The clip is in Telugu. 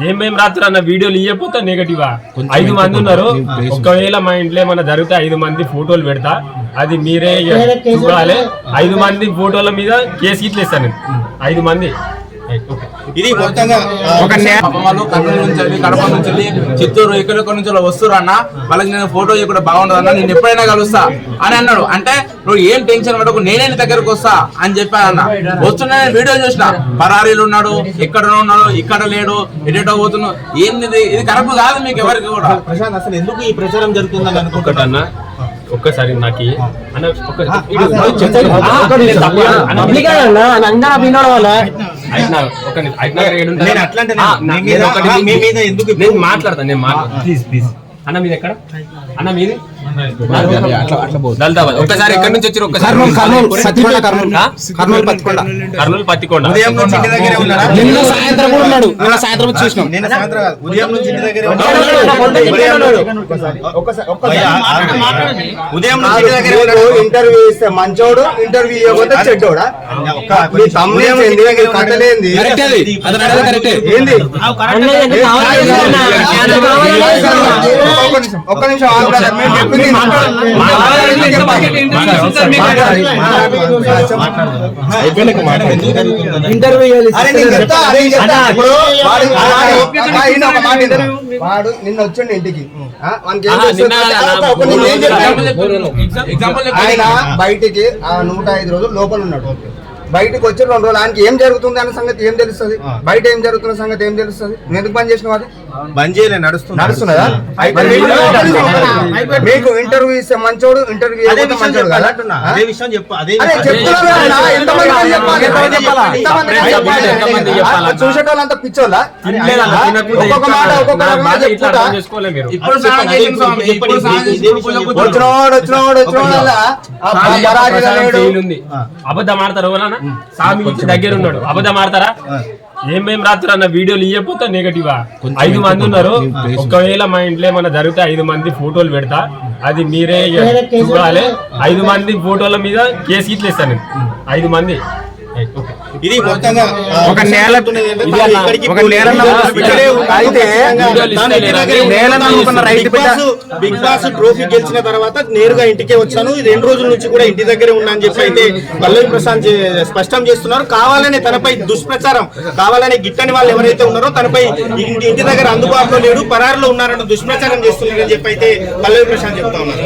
ఏమేం రాత్రి అన్న వీడియోలు ఇవ్వకపోతే నెగటివా 5 మంది ఉన్నారు. ఒకవేళ మా ఇంట్లో ఏమన్నా జరిగితే 5 మంది ఫోటోలు పెడతా, అది మీరే చూడాలి. 5 మంది ఫోటోల మీద కేసు ఇట్లా ఇస్తాను నేను. 5 మంది ఇది మొత్తంగా వాళ్ళు కర్నూలు నుంచి వెళ్ళి, కడప నుంచి వెళ్ళి, చిత్తూరు ఎక్కడెక్కడి నుంచి వస్తున్నారు అన్న, వాళ్ళకి నేను ఫోటో కూడా బాగుండదు అన్న, నేను ఎప్పుడైనా కలుస్తా అని అన్నాడు. అంటే నువ్వు ఏం టెన్షన్ పడకు, నేనే నీ దగ్గరకు వస్తా అని చెప్పాను అన్న. వస్తున్నా నేను వీడియో చూసిన, పరారీలు ఉన్నాడు, ఎక్కడ ఉన్నాడు, ఇక్కడ లేడు, ఎటో పోతున్నాడు. ఏంది ఇది కరెక్ట్ కాదు మీకు ఎవరికి కూడా. ప్రశాంత్, అసలు ఎందుకు ఈ ప్రచారం జరుగుతుందని అనుకుంటాను. ఒక్కసారి నాకు మాట్లాడతాను నేను ప్లీజ్ ప్లీజ్ అన్న. మీది ఎక్కడ అన్న? మీది ఒక్కసారి ఎక్కడి నుంచి వచ్చారు? ఒక్కసారి కర్నూలు పత్తికొండ. సాయంత్రం కూడా ఉన్నాడు. సాయంత్రం చూసినాం. ఉదయం నుంచి ఇంటి దగ్గర ఇంటర్వ్యూ ఇస్తే మంచోడు, ఇంటర్వ్యూ ఇవ్వకపోతే చెడ్డోడా? ఒక్క నిమిషం వాడు నిన్న వచ్చిండు ఇంటికి. ఆయన బయటికి 105 రోజులు లోపల ఉన్నాడు. బయటకు వచ్చి 2 రోజులు ఆయనకి ఏం జరుగుతుంది అన్న సంగతి ఏం తెలుస్తుంది? బయట ఏం జరుగుతున్న సంగతి ఏం తెలుస్తుంది? నేను ఎందుకు బంద్ చేసిన అది? బంద్ చేయలేదు, నడుస్తున్నదా? మీకు ఇంటర్వ్యూ ఇస్తే మంచోడు, ఇంటర్వ్యూ మంచోడు కదా? అదే విషయం చెప్పు. అదే చూసేటోళ్ళంతా పిచ్చోళ్ళ. ఒక్కొక్క మాట ఒక్కొక్క అబద్ధం ఆడతారు. సామి ఇచ్చి దగ్గర ఉన్నాడు, అబద్ధం ఆడతారా? ఏమేం రాత్రి అన్న వీడియోలు ఇవ్వకపోతే నెగటివా 5 మంది ఉన్నారు. ఒకవేళ మా ఇంట్లో ఏమన్నా జరిగితే 5 మంది ఫోటోలు పెడతా, అది మీరే చూడాలి. 5 మంది ఫోటోల మీద కేసు ఇట్లా ఇస్తాను నేను. 5 మంది ఇది మొత్తంగా బిగ్ బాస్ ట్రోఫీ గెలిచిన తర్వాత నేరుగా ఇంటికే వచ్చాను. 2 రోజుల నుంచి కూడా ఇంటి దగ్గరే ఉన్నా అని చెప్పి అయితే పల్లవి ప్రశాంత్ స్పష్టం చేస్తున్నారు. కావాలనే తనపై దుష్ప్రచారం, కావాలనే గిట్టని వాళ్ళు ఎవరైతే ఉన్నారో తనపై ఇంటి దగ్గర అందుబాటులో లేడు, పరారులో ఉన్నారన్న దుష్ప్రచారం చేస్తున్నారని చెప్పి అయితే పల్లవి ప్రశాంత్ చెప్తా ఉన్నారు.